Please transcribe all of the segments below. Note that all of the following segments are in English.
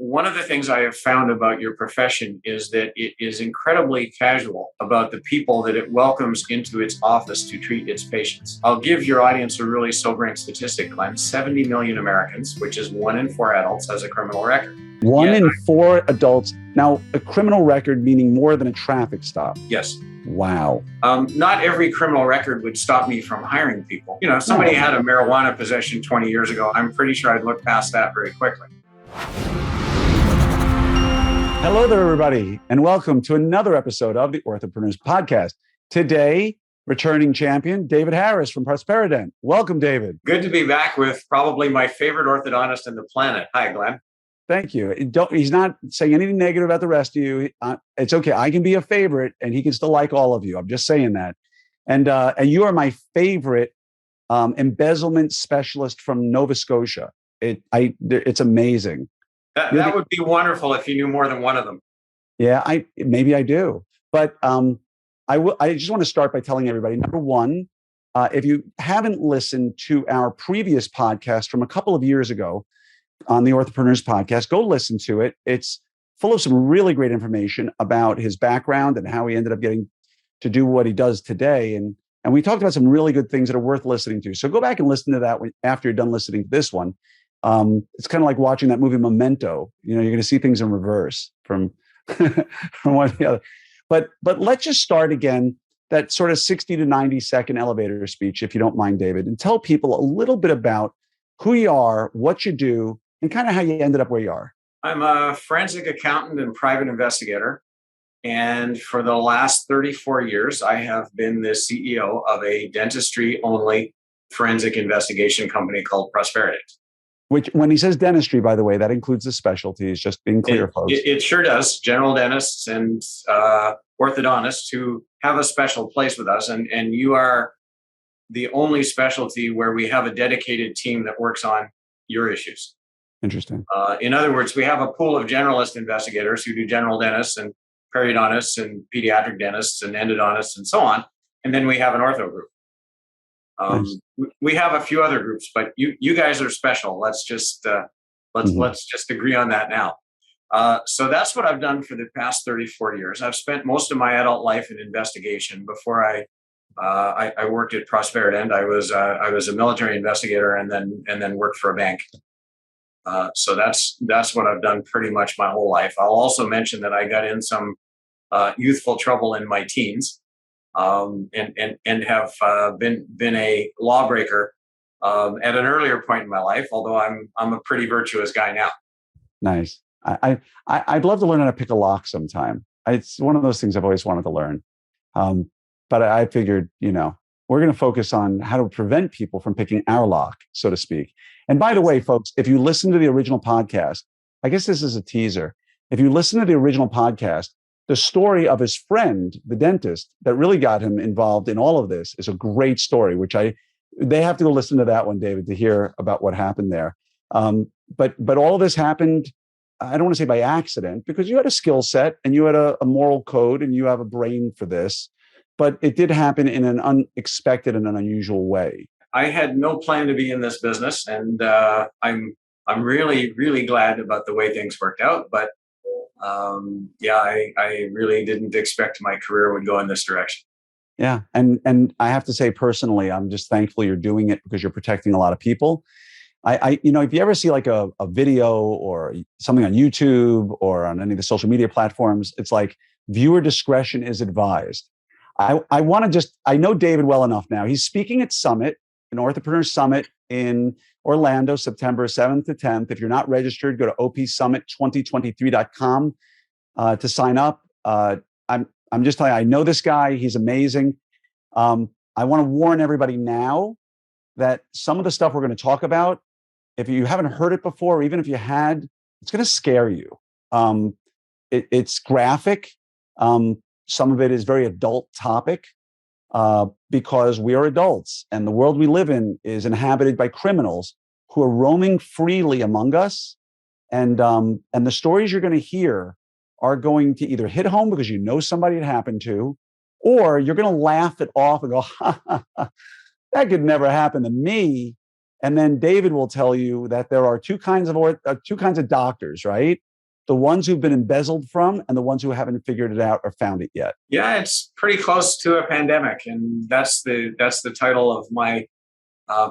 One of the things I have found about your profession is that it is incredibly casual about the people that it welcomes into its office to treat its patients. I'll give your audience a really sobering statistic, Glenn. 70 million Americans, which is 1 in 4 adults, has a criminal record. One in 4 adults. Now, a criminal record meaning more than a traffic stop. Yes. Wow. Not every criminal record would stop me from hiring people. You know, if somebody had a marijuana possession 20 years ago, I'm pretty sure I'd look past that very quickly. Hello there, everybody, and welcome to another episode of the Orthopreneurs podcast. Today, returning champion, David Harris from Prosperident. Welcome, David. Good to be back with probably my favorite orthodontist on the planet. Hi, Glenn. Thank you. He's not saying anything negative about the rest of you. It's okay. I can be a favorite, and he can still like all of you. I'm just saying that. And you are my favorite embezzlement specialist from Nova Scotia. It's amazing. That would be wonderful if you knew more than one of them. Yeah, maybe I do. But I just want to start by telling everybody, number one, if you haven't listened to our previous podcast from a couple of years ago on the Orthopreneurs podcast, go listen to it. It's full of some really great information about his background and how he ended up getting to do what he does today. And we talked about some really good things that are worth listening to. So go back and listen to that after you're done listening to this one. It's kind of like watching that movie Memento. You know, you're going to see things in reverse from one to the other. But let's just start again, that sort of 60 to 90 second elevator speech, if you don't mind, David, and tell people a little bit about who you are, what you do, and kind of how you ended up where you are. I'm a forensic accountant and private investigator. And for the last 34 years, I have been the CEO of a dentistry-only forensic investigation company called Prosperident. Which, when he says dentistry, by the way, that includes the specialties, just being clear, folks. It sure does. General dentists and orthodontists who have a special place with us. And you are the only specialty where we have a dedicated team that works on your issues. Interesting. In other words, we have a pool of generalist investigators who do general dentists and periodontists and pediatric dentists and endodontists and so on. And then we have an ortho group. Nice. We have a few other groups, but you guys are special. Let's just agree on that now. So that's what I've done for the past 34 years. I've spent most of my adult life in investigation. Before I worked at Prosperident, I was a military investigator and then worked for a bank. So that's what I've done pretty much my whole life. I'll also mention that I got in some youthful trouble in my teens. And have been a lawbreaker at an earlier point in my life, although I'm a pretty virtuous guy now. Nice. I'd love to learn how to pick a lock sometime. It's one of those things I've always wanted to learn. But I figured, we're going to focus on how to prevent people from picking our lock, so to speak. And by the way, folks, if you listen to the original podcast, I guess this is a teaser. If you listen to the original podcast, the story of his friend, the dentist, that really got him involved in all of this is a great story, they have to go listen to that one, David, to hear about what happened there. But all of this happened, I don't want to say by accident, because you had a skill set and you had a moral code and you have a brain for this, but it did happen in an unexpected and an unusual way. I had no plan to be in this business, and I'm really, really glad about the way things worked out, but I really didn't expect my career would go in this direction. Yeah. And I have to say personally, I'm just thankful you're doing it because you're protecting a lot of people. If you ever see like a video or something on YouTube or on any of the social media platforms, it's like viewer discretion is advised. I know David well enough now. He's speaking at Summit, an Orthopreneurs Summit in Orlando, September 7th to 10th. If you're not registered, go to opsummit2023.com to sign up. I'm just telling you, I know this guy. He's amazing. I want to warn everybody now that some of the stuff we're going to talk about, if you haven't heard it before, or even if you had, it's going to scare you. It's graphic. Some of it is very adult topic. Because we are adults and the world we live in is inhabited by criminals who are roaming freely among us. And the stories you're going to hear are going to either hit home because you know somebody it happened to, or you're going to laugh it off and go, that could never happen to me. And then David will tell you that there are two kinds of doctors, right? the ones who've been embezzled from and the ones who haven't figured it out or found it yet? Yeah, it's pretty close to a pandemic, and that's the title of my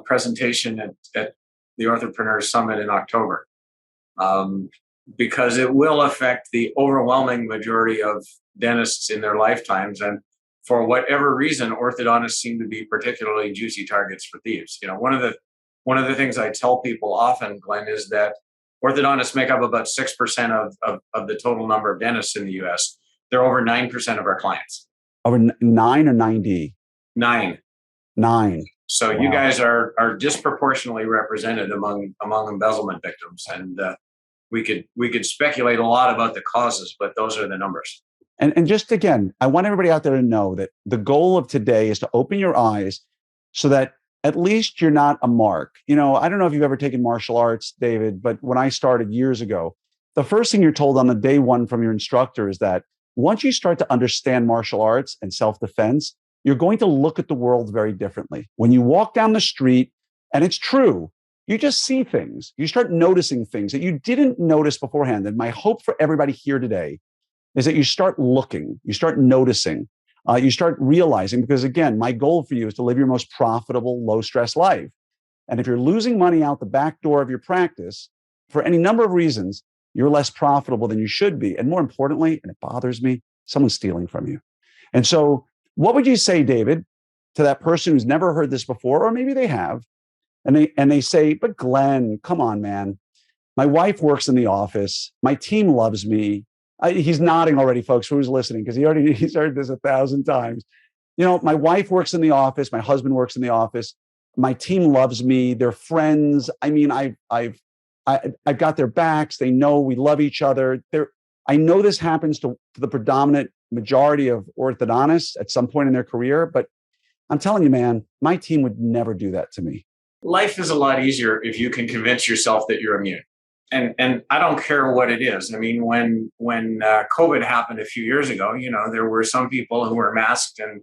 presentation at the Orthopreneurs Summit in October, because it will affect the overwhelming majority of dentists in their lifetimes. And for whatever reason, orthodontists seem to be particularly juicy targets for thieves. One of the things I tell people often, Glenn, is that orthodontists make up about 6% of the total number of dentists in the US. They're over 9% of our clients. Over 9 or 9D? 9. 9. So wow. You guys are disproportionately represented among embezzlement victims, and we could speculate a lot about the causes, but those are the numbers. And just again, I want everybody out there to know that the goal of today is to open your eyes so that at least you're not a mark. I don't know if you've ever taken martial arts, David, but when I started years ago, the first thing you're told on the day one from your instructor is that once you start to understand martial arts and self-defense, you're going to look at the world very differently. When you walk down the street, and it's true, you just see things. You start noticing things that you didn't notice beforehand. And my hope for everybody here today is that you start looking, you start noticing, you start realizing, because again, my goal for you is to live your most profitable, low-stress life. And if you're losing money out the back door of your practice, for any number of reasons, you're less profitable than you should be. And more importantly, and it bothers me, someone's stealing from you. And so what would you say, David, to that person who's never heard this before, or maybe they have, and they say, but Glenn, come on, man. My wife works in the office. My team loves me. He's nodding already, folks, who's listening, because he's heard this 1,000 times. My wife works in the office. My husband works in the office. My team loves me. They're friends. I mean, I've got their backs. They know we love each other. I know this happens to the predominant majority of orthodontists at some point in their career, but I'm telling you, man, my team would never do that to me. Life is a lot easier if you can convince yourself that you're immune. And I don't care what it is. I mean, when COVID happened a few years ago, there were some people who were masked and,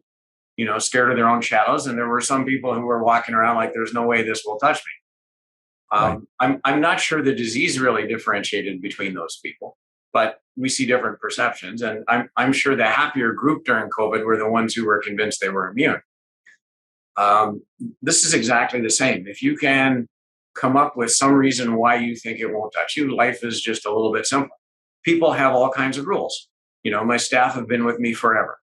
scared of their own shadows. And there were some people who were walking around like, there's no way this will touch me. Right. I'm not sure the disease really differentiated between those people, but we see different perceptions. And I'm sure the happier group during COVID were the ones who were convinced they were immune. This is exactly the same. If you can come up with some reason why you think it won't touch you, life is just a little bit simpler. People have all kinds of rules. My staff have been with me forever.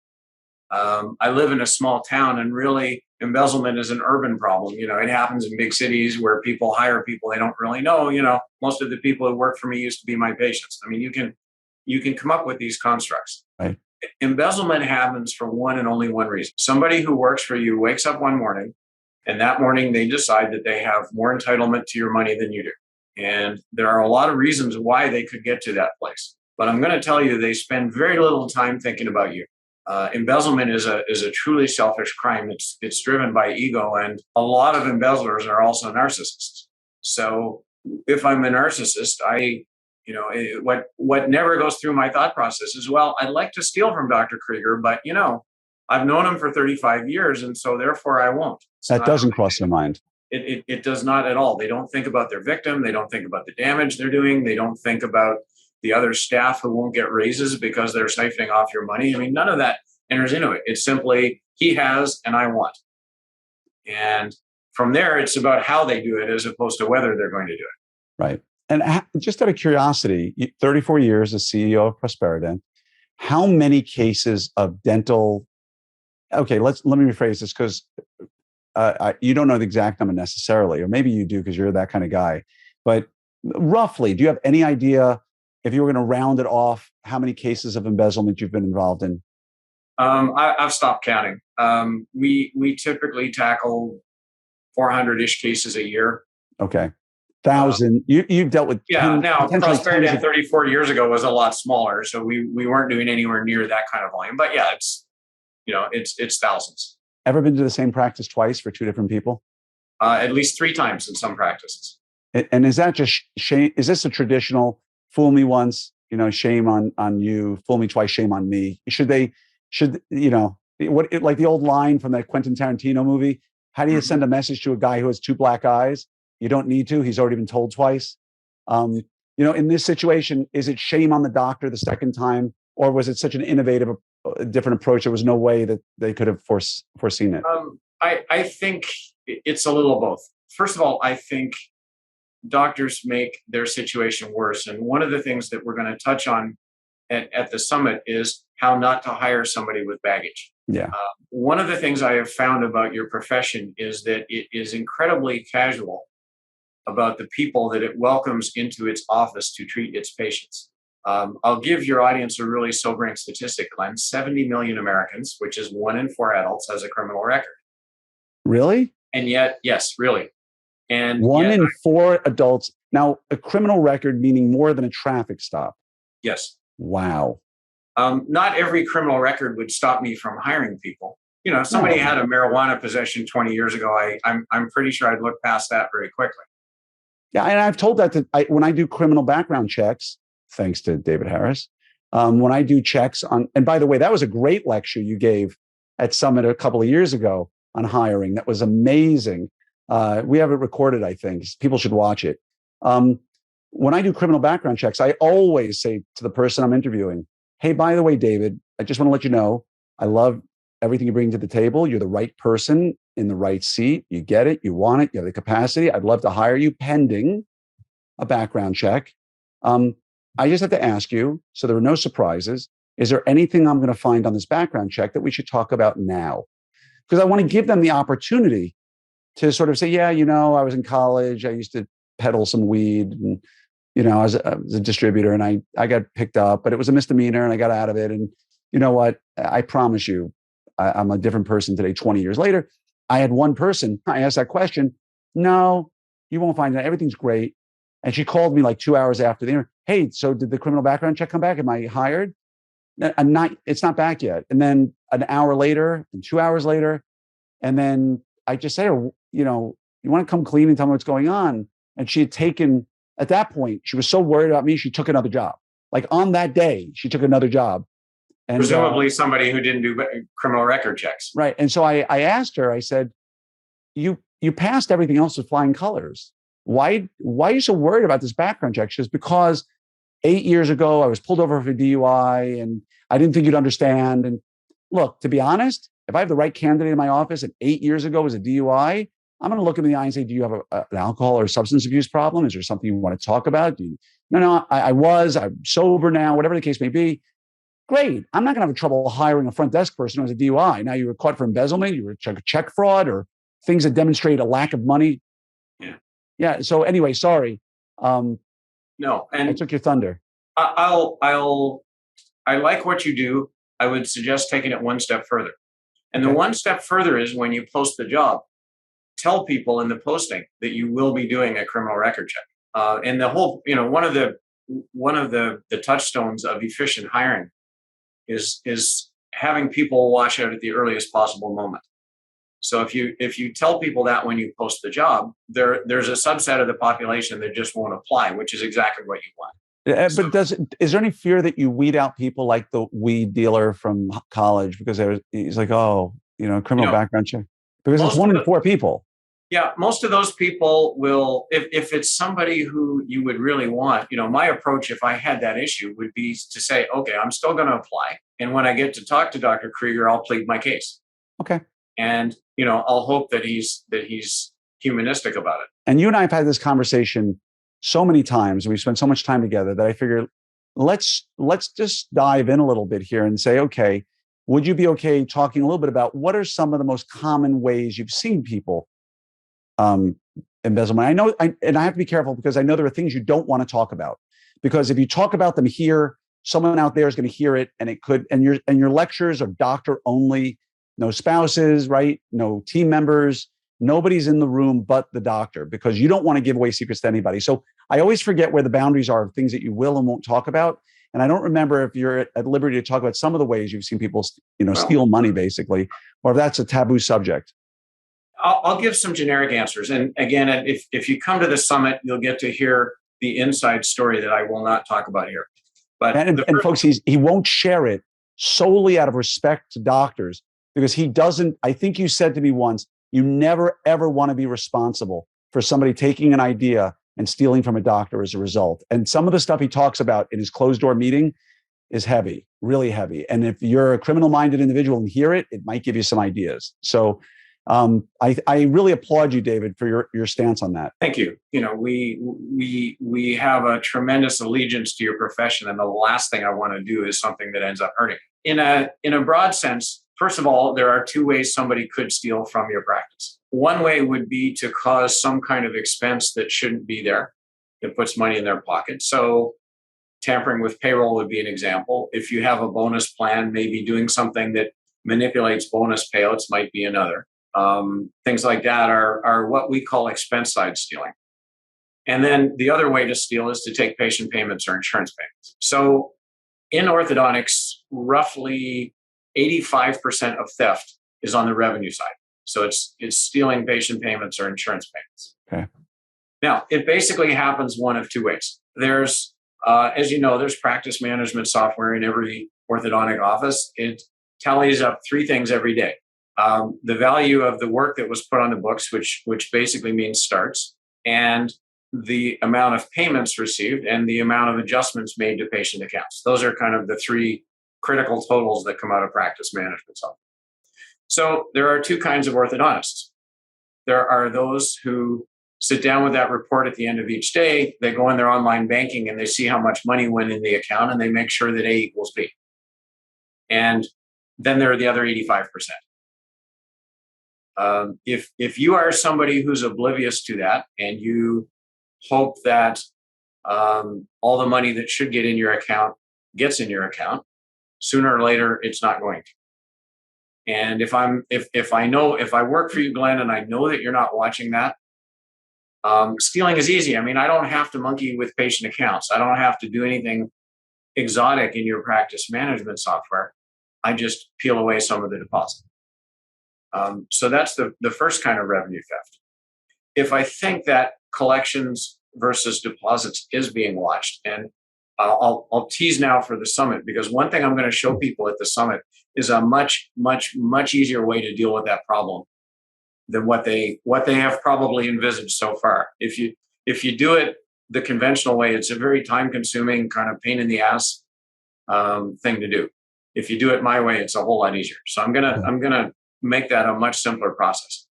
I live in a small town, and really embezzlement is an urban problem. It happens in big cities where people hire people they don't really know. Most of the people who work for me used to be my patients. I mean, you can come up with these constructs. Right. Embezzlement happens for one and only one reason. Somebody who works for you wakes up one morning, and that morning they decide that they have more entitlement to your money than you do. And there are a lot of reasons why they could get to that place. But I'm going to tell you, they spend very little time thinking about you. Embezzlement is a truly selfish crime. It's driven by ego, and a lot of embezzlers are also narcissists. So if I'm a narcissist, what never goes through my thought process is, well, I'd like to steal from Dr. Krieger, but I've known him for 35 years, and so therefore I won't. That doesn't cross their mind. It does not at all. They don't think about their victim. They don't think about the damage they're doing. They don't think about the other staff who won't get raises because they're siphoning off your money. I mean, none of that enters into it. It's simply, he has and I want. And from there, it's about how they do it as opposed to whether they're going to do it. Right. And just out of curiosity, 34 years as CEO of Prosperident, how many cases of dental... Okay, let me rephrase this, because you don't know the exact number necessarily, or maybe you do because you're that kind of guy. But roughly, do you have any idea, if you were going to round it off, how many cases of embezzlement you've been involved in? I've stopped counting. We typically tackle 400-ish cases a year. Okay. 1,000. You've dealt with... Yeah, now Prosperident 34 years ago was a lot smaller, so we weren't doing anywhere near that kind of volume. But yeah, it's thousands. Ever been to the same practice twice for two different people? At least 3 times in some practices. And is that just shame? Is this a traditional fool me once, shame on you, fool me twice, shame on me? Like the old line from that Quentin Tarantino movie? How do you send a message to a guy who has 2 black eyes? You don't need to. He's already been told twice. in this situation, is it shame on the doctor the second time, or was it such an innovative, different approach? There was no way that they could have foreseen it. I think it's a little of both. First of all, I think doctors make their situation worse. And one of the things that we're going to touch on at the summit is how not to hire somebody with baggage. Yeah. One of the things I have found about your profession is that it is incredibly casual about the people that it welcomes into its office to treat its patients. I'll give your audience a really sobering statistic, Glenn. 70 million Americans, which is 1 in 4 adults, has a criminal record. Really? And yet, yes, really. And 1 in 4 adults. Now, a criminal record meaning more than a traffic stop. Yes. Wow. Not every criminal record would stop me from hiring people. If somebody had a marijuana possession 20 years ago, I'm pretty sure I'd look past that very quickly. Yeah, and I've told that when I do criminal background checks, thanks to David Harris, when I do checks on, and by the way, that was a great lecture you gave at Summit a couple of years ago on hiring. That was amazing. We have it recorded, I think. People should watch it. When I do criminal background checks, I always say to the person I'm interviewing, hey, by the way, David, I just want to let you know, I love everything you bring to the table. You're the right person in the right seat. You get it. You want it. You have the capacity. I'd love to hire you pending a background check. I just have to ask you, so there are no surprises, is there anything I'm going to find on this background check that we should talk about now? Because I want to give them the opportunity to sort of say, yeah, I was in college. I used to peddle some weed, and, I was a distributor, and I got picked up, but it was a misdemeanor and I got out of it. And you know what? I promise you, I'm a different person today, 20 years later. I had one person, I asked that question. No, you won't find it. Everything's great. And she called me like 2 hours after the interview. Hey, so did the criminal background check come back? Am I hired? I'm not, it's not back yet. And then an hour later and 2 hours later. And then I just say, you want to come clean and tell me what's going on? And she had taken, at that point, she was so worried about me, she took another job. Like on that day, she took another job. And, presumably somebody who didn't do criminal record checks. Right. And so I asked her, I said, you passed everything else with flying colors. Why are you so worried about this background check? She says, because 8 years ago, I was pulled over for DUI and I didn't think you'd understand. And look, to be honest, if I have the right candidate in my office and 8 years ago was a DUI, I'm going to look him in the eye and say, do you have an alcohol or substance abuse problem? Is there something you want to talk about? No, I'm sober now, whatever the case may be. Great. I'm not going to have trouble hiring a front desk person who has a DUI. Now you were caught for embezzlement, you were check fraud, or things that demonstrate a lack of money. Yeah. So anyway, sorry. No, and I took your thunder. I like what you do. I would suggest taking it one step further. And the one step further is when you post the job, tell people in the posting that you will be doing a criminal record check. And the whole, one of the touchstones of efficient hiring is having people wash out at the earliest possible moment. So if you tell people that when you post the job, there's a subset of the population that just won't apply, which is exactly what you want. But is there any fear that you weed out people like the weed dealer from college because he's like, criminal background check? Because it's 1 in 4 people. Yeah, most of those people will, if it's somebody who you would really want, my approach, if I had that issue, would be to say, okay, I'm still going to apply. And when I get to talk to Dr. Krieger, I'll plead my case. Okay. And, I'll hope that he's humanistic about it. And you and I have had this conversation so many times. We've spent so much time together that I figure let's just dive in a little bit here and say, okay, would you be okay talking a little bit about what are some of the most common ways you've seen people embezzlement? I know, and I have to be careful because I know there are things you don't want to talk about, because if you talk about them here, someone out there is going to hear it, and it could. And your lectures are doctor only, no spouses, right? No team members. Nobody's in the room but the doctor, because you don't want to give away secrets to anybody. So I always forget where the boundaries are of things that you will and won't talk about. And I don't remember if you're at liberty to talk about some of the ways you've seen people, steal money, basically, or if that's a taboo subject. I'll give some generic answers. And again, if you come to the summit, you'll get to hear the inside story that I will not talk about here. But and folks, he won't share it solely out of respect to doctors, because he doesn't. I think you said to me once, you never, ever want to be responsible for somebody taking an idea and stealing from a doctor as a result. And some of the stuff he talks about in his closed door meeting is heavy, really heavy. And if you're a criminal-minded individual and hear it, it might give you some ideas. So I really applaud you, David, for your stance on that. Thank you. We have a tremendous allegiance to your profession, and the last thing I want to do is something that ends up hurting. In a broad sense, first of all, there are two ways somebody could steal from your practice. One way would be to cause some kind of expense that shouldn't be there, that puts money in their pocket. So tampering with payroll would be an example. If you have a bonus plan, maybe doing something that manipulates bonus payouts might be another. Things like that are what we call expense side stealing. And then the other way to steal is to take patient payments or insurance payments. So in orthodontics, roughly 85% of theft is on the revenue side. So it's stealing patient payments or insurance payments. Okay. Now, it basically happens one of two ways. There's, as you know, there's practice management software in every orthodontic office. It tallies up three things every day. The value of the work that was put on the books, which basically means starts, and the amount of payments received and the amount of adjustments made to patient accounts. Those are kind of the three critical totals that come out of practice management software. So there are two kinds of orthodontists. There are those who sit down with that report at the end of each day. They go in their online banking and they see how much money went in the account and they make sure that A equals B. And then there are the other 85%. If you are somebody who's oblivious to that and you hope that all the money that should get in your account gets in your account, sooner or later it's not going to. And if I work for you, Glenn, and I know that you're not watching that, stealing is easy. I mean, I don't have to monkey with patient accounts. I don't have to do anything exotic in your practice management software. I just peel away some of the deposit. So that's the first kind of revenue theft. If I think that collections versus deposits is being watched, and I'll tease now for the summit, because one thing I'm going to show people at the summit is a much, much, much easier way to deal with that problem than what they have probably envisaged so far. If you do it the conventional way, it's a very time-consuming kind of pain in the ass thing to do. If you do it my way, it's a whole lot easier. So I'm gonna make that a much simpler process.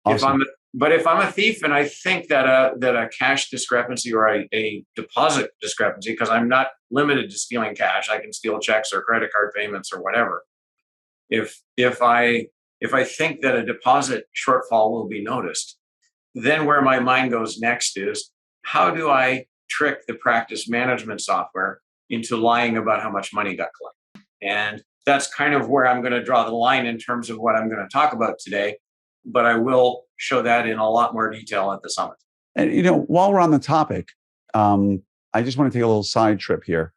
Awesome. If I'm a thief and I think that a cash discrepancy or a deposit discrepancy, because I'm not limited to stealing cash, I can steal checks or credit card payments or whatever. If I think that a deposit shortfall will be noticed, then where my mind goes next is, how do I trick the practice management software into lying about how much money got collected? And that's kind of where I'm going to draw the line in terms of what I'm going to talk about today. But I will show that in a lot more detail at the summit. And, while we're on the topic, I just want to take a little side trip here.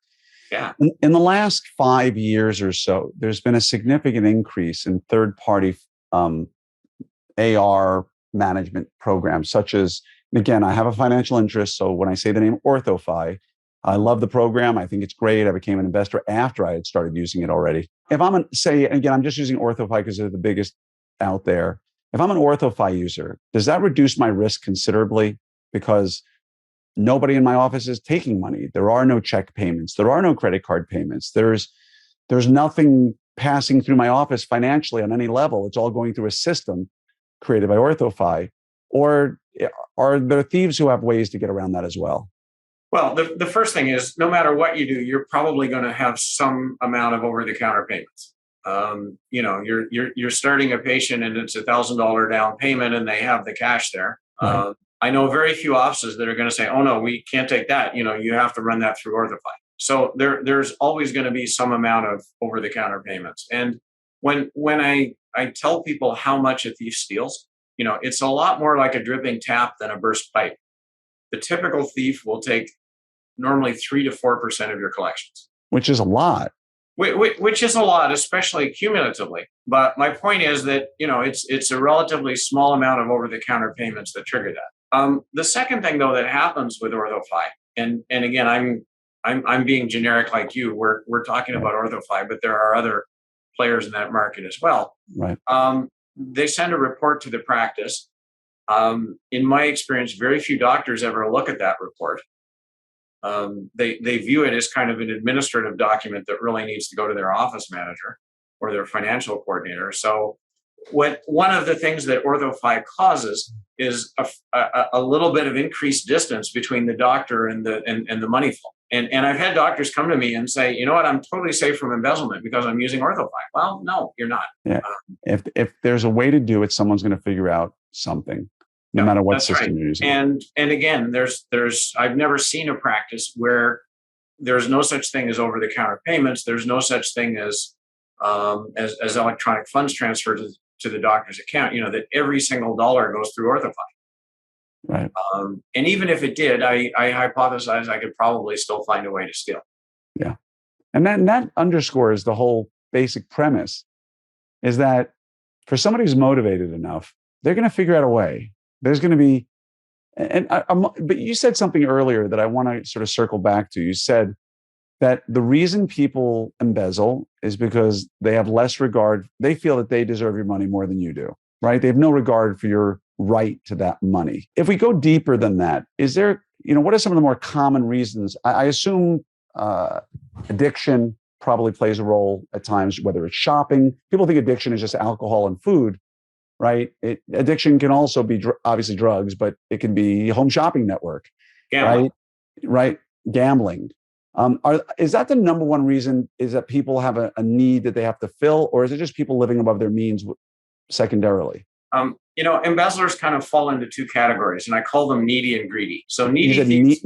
Yeah. In the last 5 years or so, there's been a significant increase in third-party AR management programs, such as, and again, I have a financial interest. So when I say the name OrthoFi, I love the program. I think it's great. I became an investor after I had started using it already. If I'm again, I'm just using OrthoFi because they're the biggest out there. If I'm an OrthoFi user, does that reduce my risk considerably? Because nobody in my office is taking money. There are no check payments. There are no credit card payments. There's nothing passing through my office financially on any level. It's all going through a system created by OrthoFi. Or are there thieves who have ways to get around that as well? Well, the first thing is, no matter what you do, you're probably going to have some amount of over-the-counter payments. You're starting a patient and it's $1,000 down payment and they have the cash there. Right. I know very few offices that are going to say, "Oh no, we can't take that." You have to run that through OrthoFi. So there's always going to be some amount of over-the-counter payments. And when I tell people how much a thief steals, it's a lot more like a dripping tap than a burst pipe. The typical thief will take normally 3 to 4% of your collections, which is a lot. Which is a lot, especially cumulatively. But my point is that it's a relatively small amount of over-the-counter payments that trigger that. The second thing, though, that happens with OrthoFi, and again, I'm being generic like you. We're talking about OrthoFi, but there are other players in that market as well. Right. They send a report to the practice. In my experience, very few doctors ever look at that report. They view it as kind of an administrative document that really needs to go to their office manager or their financial coordinator. So one of the things that OrthoFi causes is a little bit of increased distance between the doctor and the money flow. And I've had doctors come to me and say, you know what, I'm totally safe from embezzlement because I'm using OrthoFi. Well, no, you're not. Yeah. If there's a way to do it, someone's going to figure out something, no matter what system you're using. And again, I've never seen a practice where there's no such thing as over-the-counter payments. There's no such thing as electronic funds transfer to the doctor's account. That every single dollar goes through OrthoFi. Right. And even if it did, I hypothesize I could probably still find a way to steal. Yeah. And that underscores the whole basic premise is that for somebody who's motivated enough, they're going to figure out a way. There's going to be, but you said something earlier that I want to sort of circle back to. You said that the reason people embezzle is because they have less regard. They feel that they deserve your money more than you do, right? They have no regard for your right to that money. If we go deeper than that, is there, what are some of the more common reasons? I assume addiction probably plays a role at times, whether it's shopping. People think addiction is just alcohol and food, right? Addiction can also be obviously drugs, but it can be home shopping network, Gambling. Right? Gambling. Is that the number one reason, is that people have a need that they have to fill, or is it just people living above their means secondarily? Embezzlers kind of fall into two categories, and I call them needy and greedy. So needy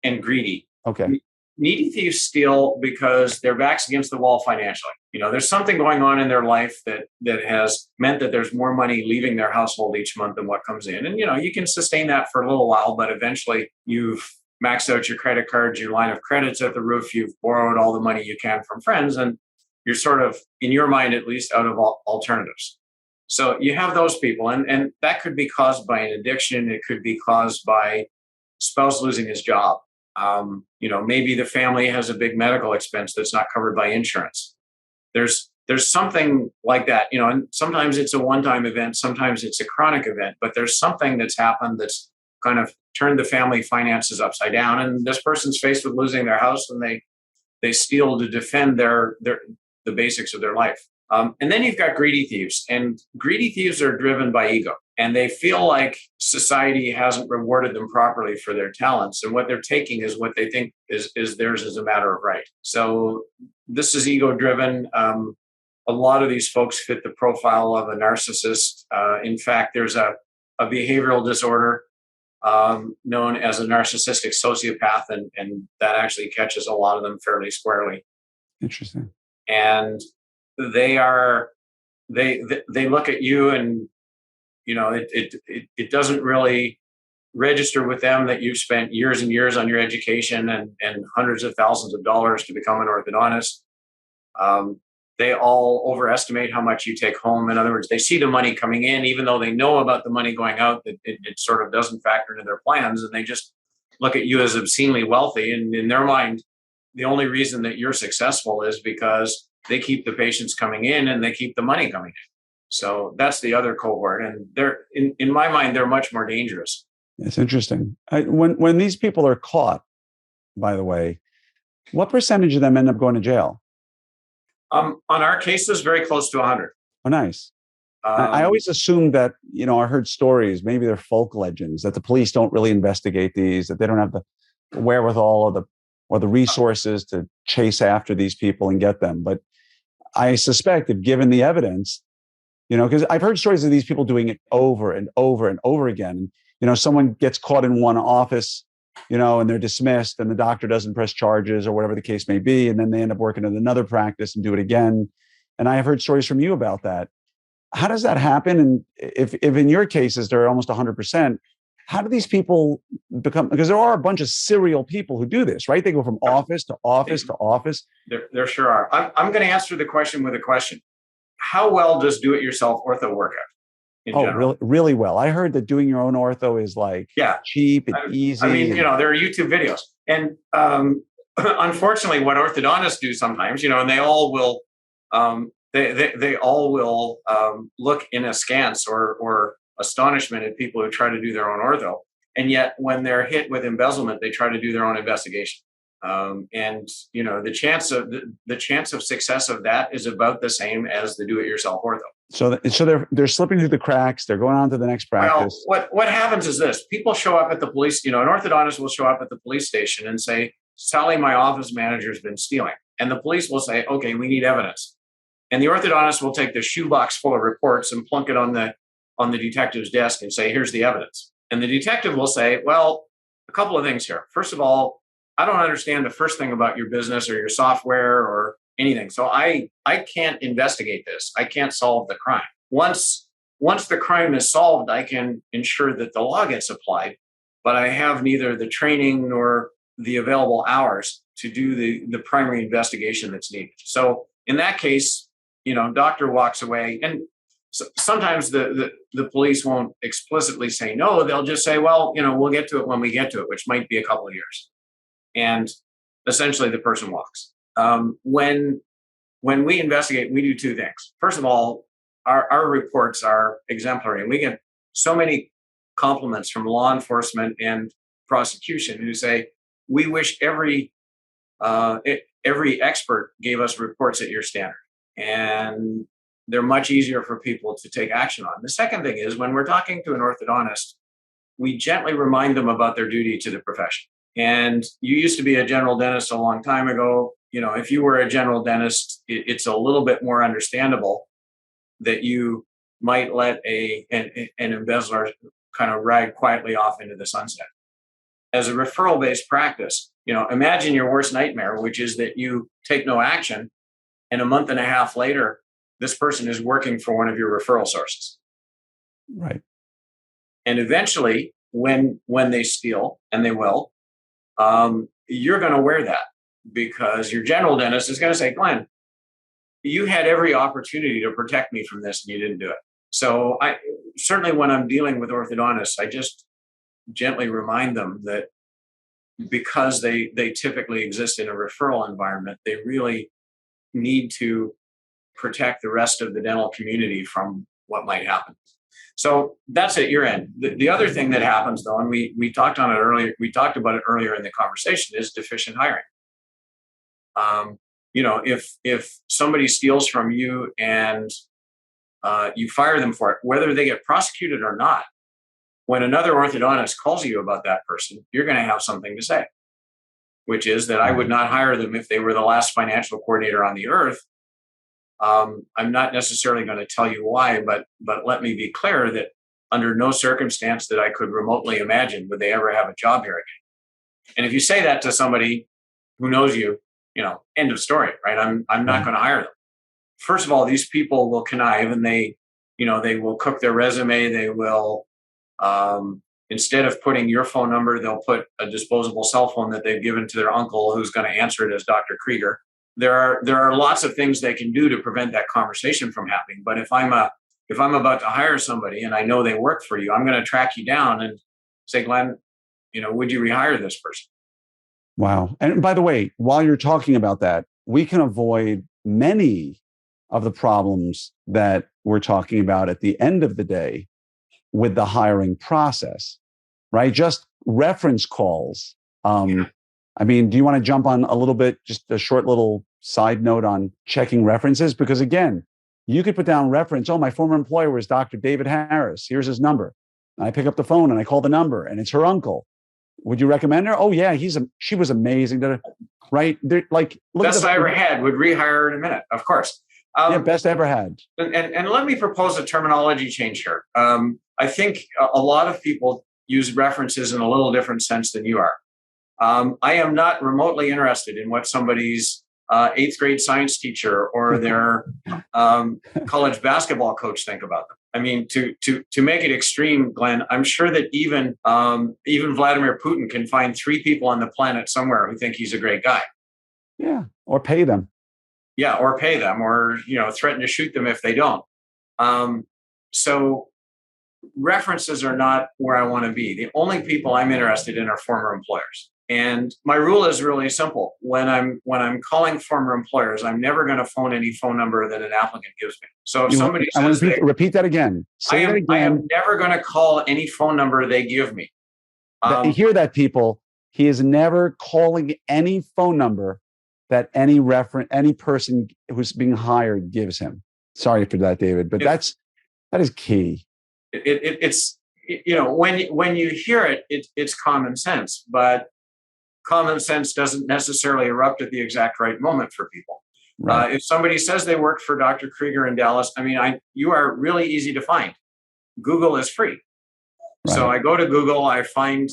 and greedy. Okay. Needy thieves steal because their back's against the wall financially. There's something going on in their life that has meant that there's more money leaving their household each month than what comes in. And, you can sustain that for a little while, but eventually you've maxed out your credit cards, your line of credit's at the roof, you've borrowed all the money you can from friends, and you're sort of, in your mind at least, out of alternatives. So you have those people, and that could be caused by an addiction. It could be caused by spouse losing his job. Maybe the family has a big medical expense that's not covered by insurance. There's something like that, and sometimes it's a one-time event, sometimes it's a chronic event, but there's something that's happened that's kind of turned the family finances upside down, and this person's faced with losing their house, and they steal to defend the basics of their life. And then you've got greedy thieves, and greedy thieves are driven by ego, and they feel like society hasn't rewarded them properly for their talents, and what they're taking is what they think is theirs as a matter of right. So this is ego driven. A lot of these folks fit the profile of a narcissist. In fact, there's a behavioral disorder known as a narcissistic sociopath, and that actually catches a lot of them fairly squarely. Interesting. And they look at you, and it doesn't really register with them that you've spent years and years on your education and hundreds of thousands of dollars to become an orthodontist. They all overestimate how much you take home. In other words, they see the money coming in, even though they know about the money going out, that it sort of doesn't factor into their plans, and they just look at you as obscenely wealthy. And in their mind, the only reason that you're successful is because they keep the patients coming in and they keep the money coming in. So that's the other cohort. And they're, in my mind, they're much more dangerous. It's interesting. When these people are caught, by the way, what percentage of them end up going to jail? On our cases, very close to 100. Oh, nice. I always assumed that, I heard stories, maybe they're folk legends, that the police don't really investigate these, that they don't have the wherewithal or the resources to chase after these people and get them. But I suspect that given the evidence, because I've heard stories of these people doing it over and over and over again. Someone gets caught in one office, and they're dismissed, and the doctor doesn't press charges or whatever the case may be. And then they end up working at another practice and do it again. And I have heard stories from you about that. How does that happen? And if in your cases, they're almost 100%, how do these people become, because there are a bunch of serial people who do this, right? They go from office to office to office. There sure are. I'm going to answer the question with a question. How well does do-it-yourself ortho work out? Really, really well. I heard that doing your own ortho is cheap and easy. I mean, there are YouTube videos. And unfortunately, what orthodontists do sometimes, and they all will, they all will look in askance or astonishment at people who try to do their own ortho. And yet when they're hit with embezzlement, they try to do their own investigation. And the chance of success of that is about the same as the do-it-yourself ortho. So they're slipping through the cracks. They're going on to the next practice. Well, what happens is this: people show up at the police. An orthodontist will show up at the police station and say, "Sally, my office manager's been stealing," and the police will say, "Okay, we need evidence." And the orthodontist will take the shoebox full of reports and plunk it on the detective's desk and say, "Here's the evidence." And the detective will say, "Well, a couple of things here. First of all, I don't understand the first thing about your business or your software or anything. So I can't investigate this. I can't solve the crime. Once the crime is solved, I can ensure that the law gets applied, but I have neither the training nor the available hours to do the primary investigation that's needed." So in that case, doctor walks away, and sometimes the police won't explicitly say no. They'll just say, "Well, we'll get to it when we get to it," which might be a couple of years. And essentially the person walks. When we investigate, we do two things. First of all, our reports are exemplary, and we get so many compliments from law enforcement and prosecution who say, "We wish every expert gave us reports at your standard." And they're much easier for people to take action on. The second thing is, when we're talking to an orthodontist, we gently remind them about their duty to the profession. And you used to be a general dentist a long time ago. If you were a general dentist, it's a little bit more understandable that you might let an embezzler kind of ride quietly off into the sunset. As a referral-based practice, imagine your worst nightmare, which is that you take no action, and a month and a half later, this person is working for one of your referral sources. Right. And eventually, when they steal, and they will, you're going to wear that, because your general dentist is going to say, "Glenn, you had every opportunity to protect me from this and you didn't do it." So I certainly, when I'm dealing with orthodontists, I just gently remind them that because they typically exist in a referral environment, they really need to protect the rest of the dental community from what might happen. So that's at your end. The other thing that happens, though, and we talked on it earlier, we talked about it earlier in the conversation, is deficient hiring. If somebody steals from you and you fire them for it, whether they get prosecuted or not, when another orthodontist calls you about that person, you're going to have something to say, which is that I would not hire them if they were the last financial coordinator on the earth. I'm not necessarily going to tell you why, but let me be clear that under no circumstance that I could remotely imagine would they ever have a job here again. And if you say that to somebody who knows you, end of story, right? I'm not going to hire them. First of all, these people will connive, and they will cook their resume. They will, instead of putting your phone number, they'll put a disposable cell phone that they've given to their uncle, who's going to answer it as Dr. Krieger. There are lots of things they can do to prevent that conversation from happening. But if I'm about to hire somebody and I know they work for you, I'm going to track you down and say, "Glenn, would you rehire this person?" Wow. And by the way, while you're talking about that, we can avoid many of the problems that we're talking about at the end of the day with the hiring process, right? Just reference calls. Do you want to jump on a little bit, just a short little side note on checking references? Because again, you could put down reference, "Oh, my former employer was Dr. David Harris. Here's his number." And I pick up the phone and I call the number, and it's her uncle. "Would you recommend her?" "Oh yeah, she was amazing." Right? Look, best I ever had, would rehire her in a minute, of course. Best ever had. And let me propose a terminology change here. I think a lot of people use references in a little different sense than you are. I am not remotely interested in what somebody's 8th grade science teacher or their college basketball coach think about them. I mean, to make it extreme, Glenn, I'm sure that even Vladimir Putin can find 3 people on the planet somewhere who think he's a great guy. Yeah, or pay them. Yeah, or pay them, or threaten to shoot them if they don't. So references are not where I want to be. The only people I'm interested in are former employers. And my rule is really simple. When I'm calling former employers, I'm never going to phone any phone number that an applicant gives me. So if somebody says, repeat that again. Say that again. I am never going to call any phone number they give me. Hear that, people. He is never calling any phone number that any person who's being hired gives him. Sorry for that, David, but that is key. It's when you hear it, it's common sense, but common sense doesn't necessarily erupt at the exact right moment for people. Right. If somebody says they work for Dr. Krieger in Dallas, you are really easy to find. Google is free. Right. So I go to Google, I find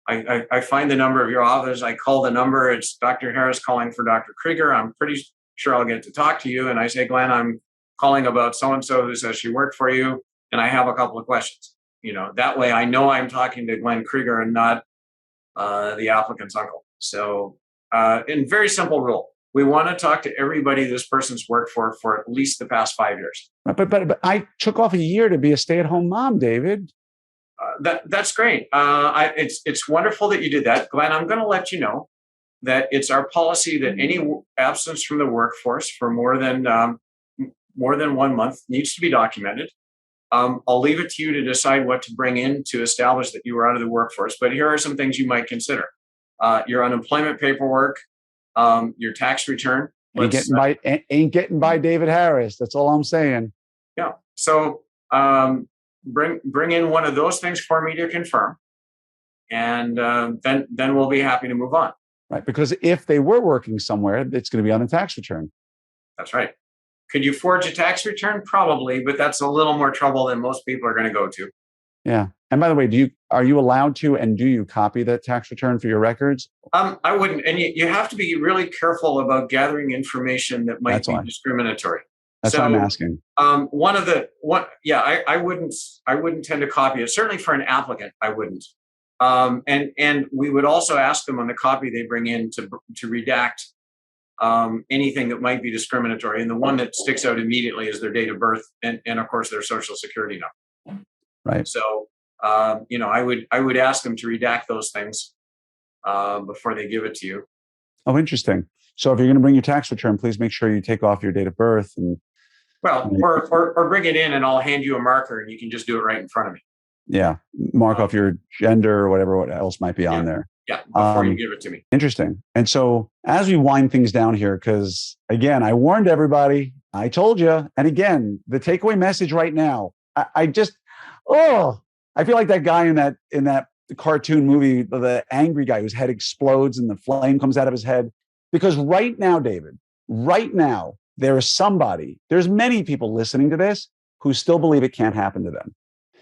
the number of your office, I call the number, it's Dr. Harris calling for Dr. Krieger. I'm pretty sure I'll get to talk to you. And I say, Glenn, I'm calling about so-and-so who says she worked for you, and I have a couple of questions. That way I know I'm talking to Glenn Krieger and not the applicant's uncle. So, in very simple rule, we want to talk to everybody this person's worked for at least the past 5 years. But I took off a year to be a stay-at-home mom, David. That's great. It's wonderful that you did that, Glenn. I'm going to let you know that it's our policy that any absence from the workforce for more than 1 month needs to be documented. I'll leave it to you to decide what to bring in to establish that you were out of the workforce. But here are some things you might consider: your unemployment paperwork, your tax return. Ain't getting by David Harris. That's all I'm saying. Yeah. So bring in one of those things for me to confirm, and then we'll be happy to move on. Right. Because if they were working somewhere, it's going to be on the tax return. That's right. Could you forge a tax return? Probably, but that's a little more trouble than most people are going to go to. Yeah. And by the way, are you allowed to, and do you copy that tax return for your records? I wouldn't. And you have to be really careful about gathering information that might be discriminatory. That's what I'm asking. I wouldn't tend to copy it. Certainly for an applicant, I wouldn't. And we would also ask them on the copy they bring in to redact anything that might be discriminatory. And the one that sticks out immediately is their date of birth and of course their social security number. Right. So, I would ask them to redact those things before they give it to you. Oh, interesting. So if you're going to bring your tax return, please make sure you take off your date of birth or bring it in and I'll hand you a marker and you can just do it right in front of me. Yeah. Mark off your gender or what else might be on there. Yeah, before you give it to me. Interesting. And so as we wind things down here, because again, I warned everybody, I told you, and again, the takeaway message right now, I feel like that guy in that cartoon movie, the angry guy whose head explodes and the flame comes out of his head. Because right now, David, there's many people listening to this who still believe it can't happen to them.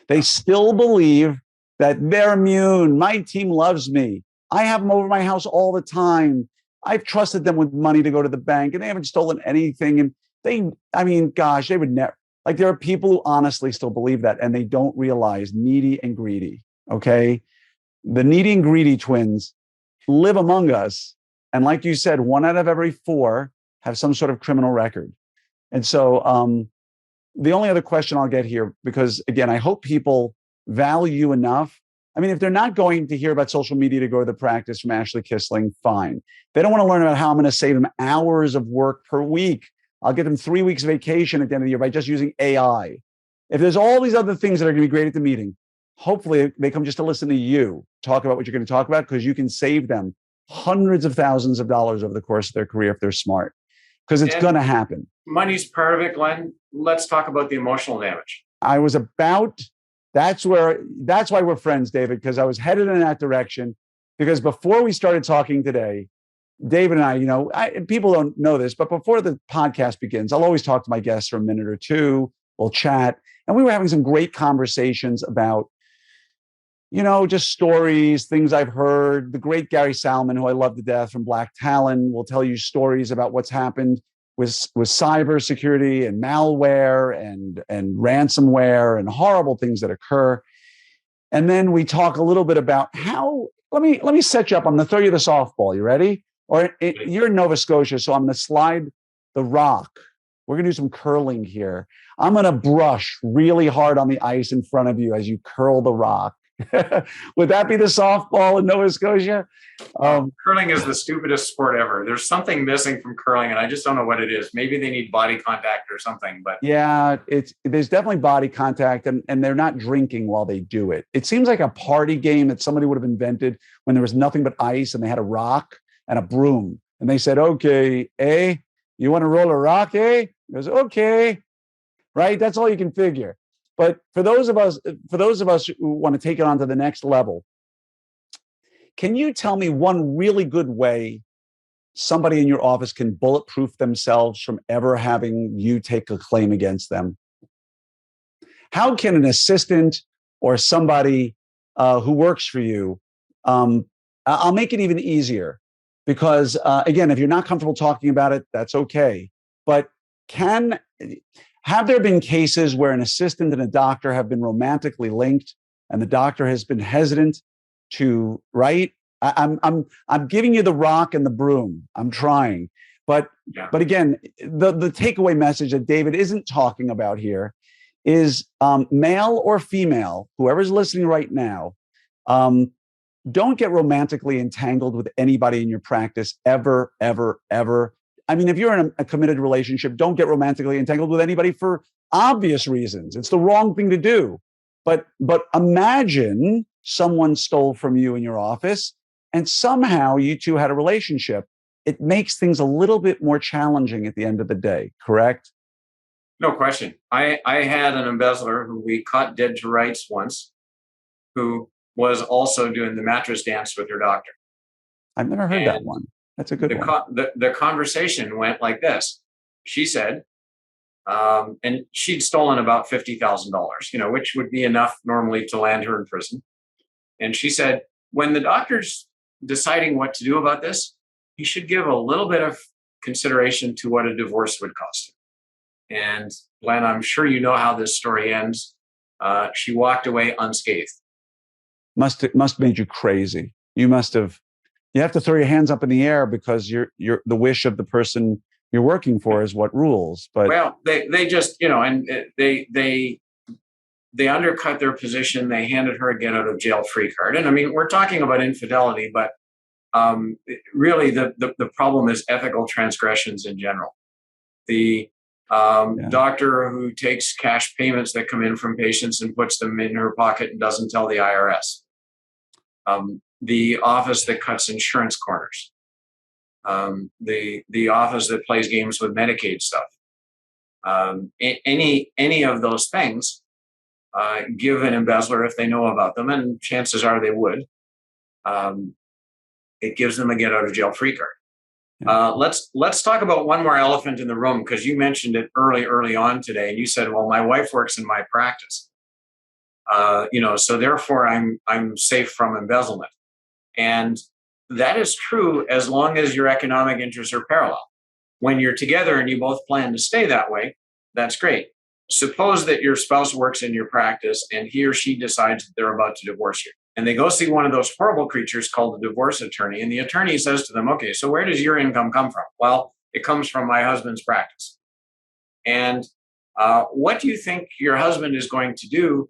They still believe that they're immune. My team loves me. I have them over my house all the time. I've trusted them with money to go to the bank and they haven't stolen anything. And they would never, like, there are people who honestly still believe that and they don't realize needy and greedy. Okay. The needy and greedy twins live among us. And like you said, 1 out of every 4 have some sort of criminal record. And so the only other question I'll get here, because again, I hope people value you enough. I mean, if they're not going to hear about social media to go to the practice from Ashley Kissling, fine. They don't want to learn about how I'm going to save them hours of work per week. I'll get them 3 weeks vacation at the end of the year by just using AI. If there's all these other things that are going to be great at the meeting, hopefully they come just to listen to you talk about what you're going to talk about, because you can save them hundreds of thousands of dollars over the course of their career if they're smart, because it's going to happen. Money's part of it, Glenn. Let's talk about the emotional damage. That's why we're friends, David, because I was headed in that direction. Because before we started talking today, David and I, people don't know this, but before the podcast begins, I'll always talk to my guests for a minute or two. We'll chat. And we were having some great conversations about, just stories, things I've heard. The great Gary Salmon, who I love to death, from Black Talon, will tell you stories about what's happened with cybersecurity and malware and ransomware and horrible things that occur. And then we talk a little bit about how, let me set you up. I'm going to throw you the softball. You ready? You're in Nova Scotia, so I'm going to slide the rock. We're going to do some curling here. I'm going to brush really hard on the ice in front of you as you curl the rock. Would that be the softball in Nova Scotia? Curling is the stupidest sport ever. There's something missing from curling, and I just don't know what it is. Maybe they need body contact or something. But yeah, there's definitely body contact, and they're not drinking while they do it. It seems like a party game that somebody would have invented when there was nothing but ice, and they had a rock and a broom, and they said, "Okay, you want to roll a rock, He goes, "Okay," right? That's all you can figure. But for those of us who want to take it on to the next level, can you tell me one really good way somebody in your office can bulletproof themselves from ever having you take a claim against them? How can an assistant or somebody who works for you, I'll make it even easier because, again, if you're not comfortable talking about it, that's okay. But have there been cases where an assistant and a doctor have been romantically linked and the doctor has been hesitant to write? I'm giving you the rock and the broom. I'm trying. But again, the takeaway message that David isn't talking about here is male or female, whoever's listening right now, don't get romantically entangled with anybody in your practice ever, ever, ever. I mean, if you're in a committed relationship, don't get romantically entangled with anybody for obvious reasons. It's the wrong thing to do. But imagine someone stole from you in your office and somehow you two had a relationship. It makes things a little bit more challenging at the end of the day, correct? No question. I had an embezzler who we caught dead to rights once, who was also doing the mattress dance with her doctor. I've never heard that one. That's a good one. The conversation went like this. She said, and she'd stolen about $50,000, which would be enough normally to land her in prison. And she said, when the doctor's deciding what to do about this, he should give a little bit of consideration to what a divorce would cost him. And Glenn, I'm sure you know how this story ends. She walked away unscathed. Must made you crazy. You have to throw your hands up in the air because you're the wish of the person you're working for is what rules. But well, they just, and they undercut their position. They handed her a get out of jail free card. And I mean, we're talking about infidelity, but really the problem is ethical transgressions in general. The doctor who takes cash payments that come in from patients and puts them in her pocket and doesn't tell the IRS. The office that cuts insurance corners, the office that plays games with Medicaid stuff, any of those things give an embezzler, if they know about them, and chances are they would, it gives them a get out of jail free card. Let's talk about one more elephant in the room, because you mentioned it early on today, and you said, well, my wife works in my practice, so therefore I'm safe from embezzlement. And that is true as long as your economic interests are parallel. When you're together and you both plan to stay that way, that's great. Suppose that your spouse works in your practice and he or she decides that they're about to divorce you. And they go see one of those horrible creatures called the divorce attorney. And the attorney says to them, okay, so where does your income come from? Well, it comes from my husband's practice. And what do you think your husband is going to do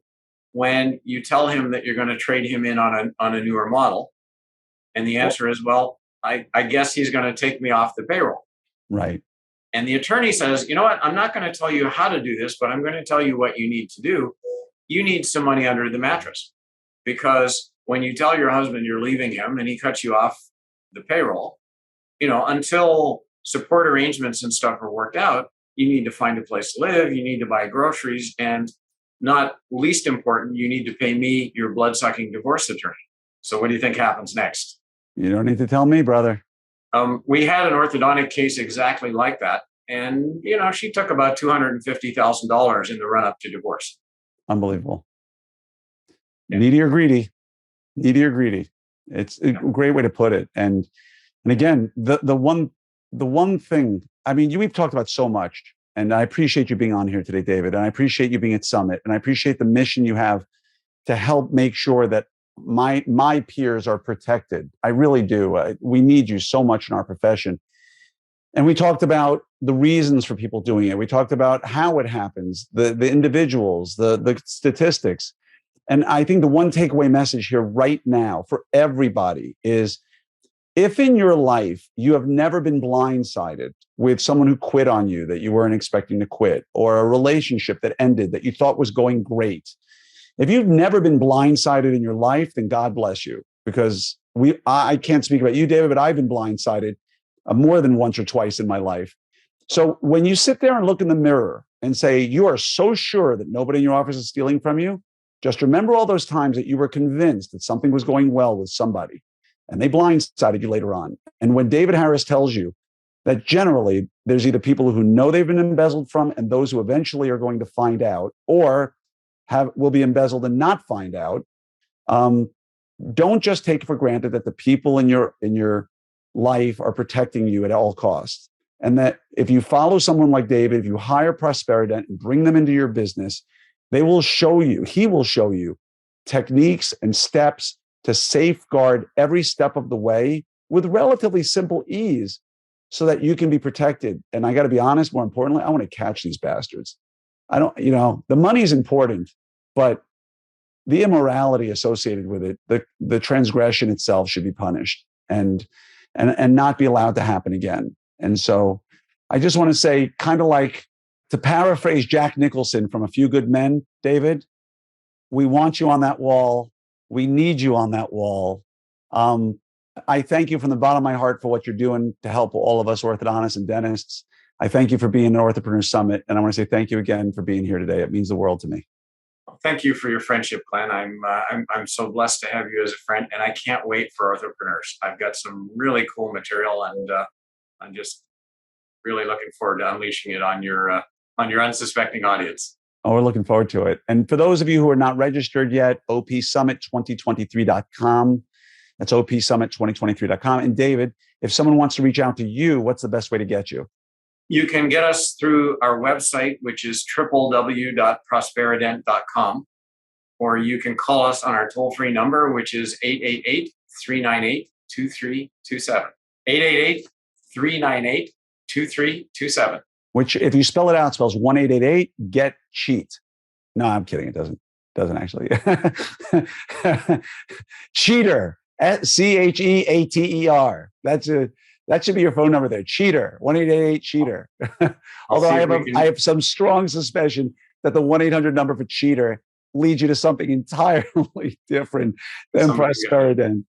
when you tell him that you're going to trade him in on a newer model? And the answer is, well, I guess he's going to take me off the payroll. Right. And the attorney says, you know what? I'm not going to tell you how to do this, but I'm going to tell you what you need to do. You need some money under the mattress, because when you tell your husband you're leaving him and he cuts you off the payroll, until support arrangements and stuff are worked out, you need to find a place to live. You need to buy groceries. And not least important, you need to pay me, your blood-sucking divorce attorney. So what do you think happens next? You don't need to tell me, brother. We had an orthodontic case exactly like that. And, she took about $250,000 in the run-up to divorce. Unbelievable. Yeah. Needy or greedy. Needy or greedy. It's a great way to put it. And again, the one thing, I mean, we've talked about so much, and I appreciate you being on here today, David. And I appreciate you being at Summit. And I appreciate the mission you have to help make sure that my peers are protected. I really do. We need you so much in our profession. And we talked about the reasons for people doing it. We talked about how it happens, the individuals, the statistics. And I think the one takeaway message here right now for everybody is, if in your life you have never been blindsided with someone who quit on you that you weren't expecting to quit, or a relationship that ended that you thought was going great, if you've never been blindsided in your life, then God bless you, because I can't speak about you, David, but I've been blindsided more than once or twice in my life. So when you sit there and look in the mirror and say, you are so sure that nobody in your office is stealing from you, just remember all those times that you were convinced that something was going well with somebody and they blindsided you later on. And when David Harris tells you that generally there's either people who know they've been embezzled from and those who eventually are going to find out, or will be embezzled and not find out, don't just take for granted that the people in your life are protecting you at all costs. And that if you follow someone like David, if you hire Prosperident and bring them into your business, he will show you techniques and steps to safeguard every step of the way with relatively simple ease so that you can be protected. And I got to be honest, more importantly, I want to catch these bastards. The money is important, but the immorality associated with it, the transgression itself should be punished and not be allowed to happen again. And so I just want to say, kind of like, to paraphrase Jack Nicholson from A Few Good Men, David, we want you on that wall. We need you on that wall. I thank you from the bottom of my heart for what you're doing to help all of us orthodontists and dentists. I thank you for being an Orthopreneurs Summit. And I want to say thank you again for being here today. It means the world to me. Thank you for your friendship, Glenn. I'm so blessed to have you as a friend, and I can't wait for Orthopreneurs. I've got some really cool material, and I'm just really looking forward to unleashing it on your unsuspecting audience. Oh, we're looking forward to it. And for those of you who are not registered yet, opsummit2023.com. That's opsummit2023.com. And David, if someone wants to reach out to you, what's the best way to get you? You can get us through our website, which is www.prosperident.com, or you can call us on our toll-free number, which is 888-398-2327. 888-398-2327. Which, if you spell it out, spells 1-888-GET-CHEAT. No, I'm kidding. It doesn't actually. Cheater. CHEATER. That should be your phone number there. Cheater. 1-888-CHEATER. Although I have some strong suspicion that the 1-800 number for cheater leads you to something entirely different than Prosperident,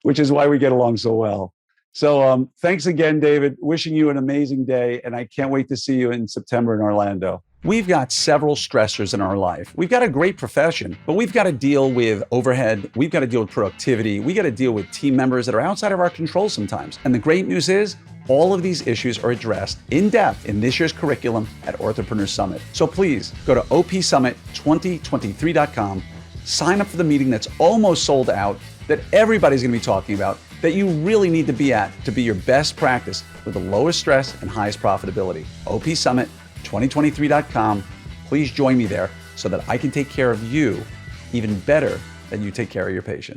which is why we get along so well. So thanks again, David. Wishing you an amazing day. And I can't wait to see you in September in Orlando. We've got several stressors in our life. We've got a great profession, but we've got to deal with overhead. We've got to deal with productivity. We got to deal with team members that are outside of our control sometimes. And the great news is, all of these issues are addressed in depth in this year's curriculum at Orthopreneurs Summit. So please go to opsummit2023.com, sign up for the meeting that's almost sold out, that everybody's going to be talking about, that you really need to be at to be your best practice with the lowest stress and highest profitability. opsummit2023.com. Please join me there so that I can take care of you even better than you take care of your patients.